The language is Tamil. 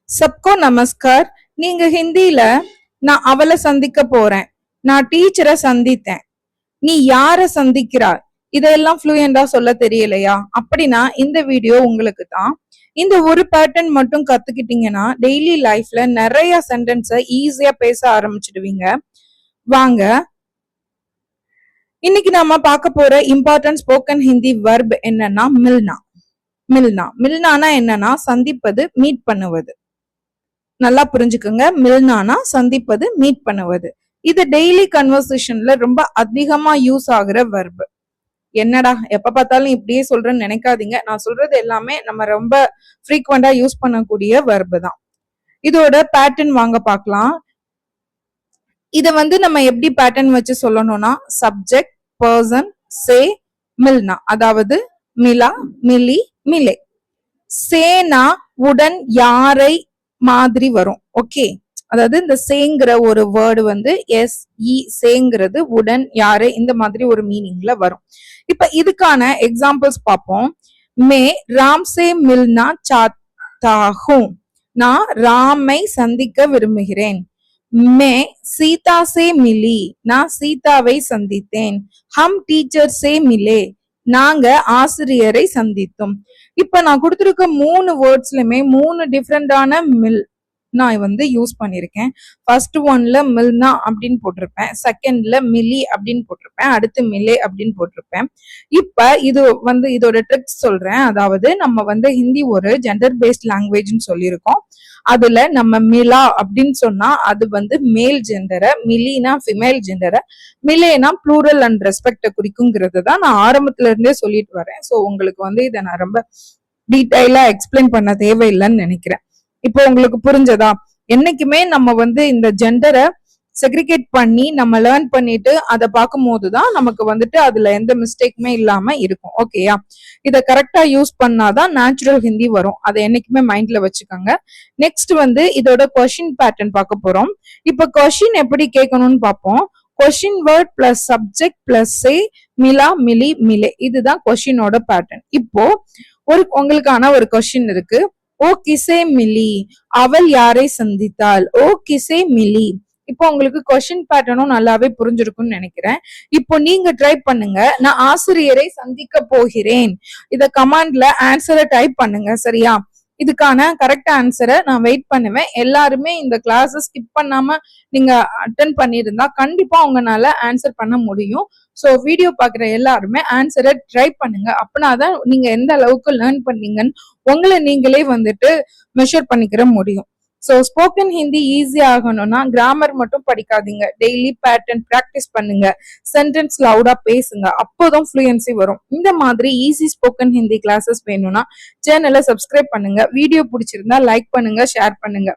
सबको நமஸ்கார். நீங்க ஹிந்தில நான் அவளை சந்திக்க போறேன், நான் டீச்சரை சந்தித்தேன், நீ யார சந்திக்கிறாய், இதெல்லாம் ஃப்ளூயண்டா சொல்ல தெரியலையா? அப்படின்னா இந்த வீடியோ உங்களுக்கு தான். இந்த ஒரு பேட்டர்ன் மட்டும் கத்துக்கிட்டீங்கன்னா டெய்லி லைஃப்ல நிறைய சென்டென்ஸை ஈஸியா பேச ஆரம்பிச்சிடுவீங்க. வாங்க, இன்னைக்கு நாம பார்க்க போற இம்பார்ட்டன்ட் ஸ்போக்கன் ஹிந்தி வர்ப் என்னன்னா மில்னா. மில்னானா என்னன்னா சந்திப்பது, மீட் பண்ணுவது. நல்லா புரிஞ்சுக்குங்க. மில்னானா சந்திப்பது, மீட் பண்ணுவது. இது டெய்லி கன்வர்சேஷன்ல ரொம்ப அதிகமா யூஸ் ஆகுற வர்ப். என்னடா எப்ப பார்த்தாலும் இப்படியே சொல்றேன்னு நினைக்காதீங்க. நான் சொல்றது எல்லாமே நம்ம ரொம்ப ஃப்ரீக்வெண்டா யூஸ் பண்ணக்கூடிய வர்ப் தான். இதோட பேட்டர்ன் வாங்க பார்க்கலாம். இத நம்ம எப்படி பேட்டர்ன் வச்சு சொல்லணும்னா சப்ஜெக்ட், பர்சன், சே, மில்னா. அதாவது மிலா, மிலி, மிலே. சேனா உடன் யாரை மாதிரி வரும். ஓகே, அதாவது இந்த சேங்கிற ஒரு வேர்டு எஸ் இ சேங்கிறது உடன் யாரை இந்த மாதிரி ஒரு மீனிங்ல வரும். இப்ப இதுக்கான எக்ஸாம்பிள்ஸ் பார்ப்போம். மே ராம் சே மில்னா சாத்தா ஹூம், நான் ராமை சந்திக்க விரும்புகிறேன். மே சீதா சே மிலி, நான் சீதாவை சந்தித்தேன். ஹம் டீச்சர் சே மிலே, நாங்க ஆசிரியரை சந்தித்தோம். இப்ப நான் கொடுத்திருக்க 3 வேர்ட்ஸ்லயுமே 3 டிஃப்ரெண்டான மில் நான் யூஸ் பண்ணிருக்கேன். ஃபர்ஸ்ட் ஒன்ல மில்னா அப்படின்னு போட்டிருப்பேன், செகண்ட்ல மிலி அப்படின்னு போட்டிருப்பேன், அடுத்து மிலே அப்படின்னு போட்டிருப்பேன். இப்ப இதோட ட்ரிக்ஸ் சொல்றேன். அதாவது நம்ம ஹிந்தி ஒரு ஜெண்டர் பேஸ்ட் லாங்குவேஜ்னு சொல்லியிருக்கோம். அதுல நம்ம மிலா அப்படின்னு சொன்னா அது மேல் ஜெண்டரை, மிலினா ஃபிமேல் ஜெண்டரை, மிலேனா ப்ளூரல் அண்ட் ரெஸ்பெக்ட குறிக்குங்கிறது தான் நான் ஆரம்பத்துல இருந்தே சொல்லிட்டு வரேன். ஸோ உங்களுக்கு இதை நான் ரொம்ப டீடைலா எக்ஸ்பிளைன் பண்ண தேவையில்லைன்னு நினைக்கிறேன். இப்போ உங்களுக்கு புரிஞ்சதா? என்னைக்குமே நம்ம இந்த ஜெண்டரை செக்ரிகேட் பண்ணி நம்ம லேர்ன் பண்ணிட்டு அதை பார்க்கும் போதுதான் நமக்கு அதுல எந்த மிஸ்டேக்குமே இல்லாம இருக்கும். ஓகேயா? இதை கரெக்டா யூஸ் பண்ணாதான் நேச்சுரல் ஹிந்தி வரும். அதை என்னைக்குமே மைண்ட்ல வச்சுக்கோங்க. நெக்ஸ்ட் இதோட கொஸ்டின் பேட்டர்ன் பார்க்க போறோம். இப்ப கொஸ்டின் எப்படி கேட்கணும்னு பார்ப்போம். Question word plus subject plus சே மிலா, மிலி, மிலே, இதுதான் கொஸ்டினோட பேட்டர்ன். இப்போ உங்களுக்கான ஒரு கொஸ்டின் இருக்கு. ஓ கிசே மிலி, அவள் யாரை சந்தித்தாள். ஓ கிசே மிலி. இப்போ உங்களுக்கு கொஸ்டின் பேட்டர்னும் நல்லாவே புரிஞ்சிருக்கும்னு நினைக்கிறேன். இப்போ நீங்க ட்ரை பண்ணுங்க. நான் ஆசிரியரை சந்திக்க போகிறேன். இத கமாண்ட்ல ஆன்சரை டைப் பண்ணுங்க. சரியா? இதுக்கான கரெக்ட் ஆன்சரை நான் வெயிட் பண்ணுவேன். எல்லாருமே இந்த கிளாஸ் ஸ்கிப் பண்ணாம நீங்க அட்டென்ட் பண்ணிருந்தா கண்டிப்பா உங்களால ஆன்சர் பண்ண முடியும். ஸோ வீடியோ பாக்குற எல்லாருமே ஆன்சரை ட்ரை பண்ணுங்க. அப்படின்னாதான் நீங்க எந்த அளவுக்கு லேர்ன் பண்ணீங்கன்னு உங்களை நீங்களே மெஷர் பண்ணிக்கிற முடியும். ஸோ ஸ்போக்கன் ஹிந்தி ஈஸி ஆகணும்னா கிராமர் மட்டும் படிக்காதீங்க, டெய்லி பேட்டர்ன் பிராக்டிஸ் பண்ணுங்க, சென்டென்ஸ் லவுடா பேசுங்க, அப்போதான் ஃப்ளூயன்சி வரும். இந்த மாதிரி ஈஸி ஸ்போக்கன் ஹிந்தி கிளாஸஸ் வேணும்னா சேனலை சப்ஸ்கிரைப் பண்ணுங்க. வீடியோ பிடிச்சிருந்தா லைக் பண்ணுங்க, ஷேர் பண்ணுங்க.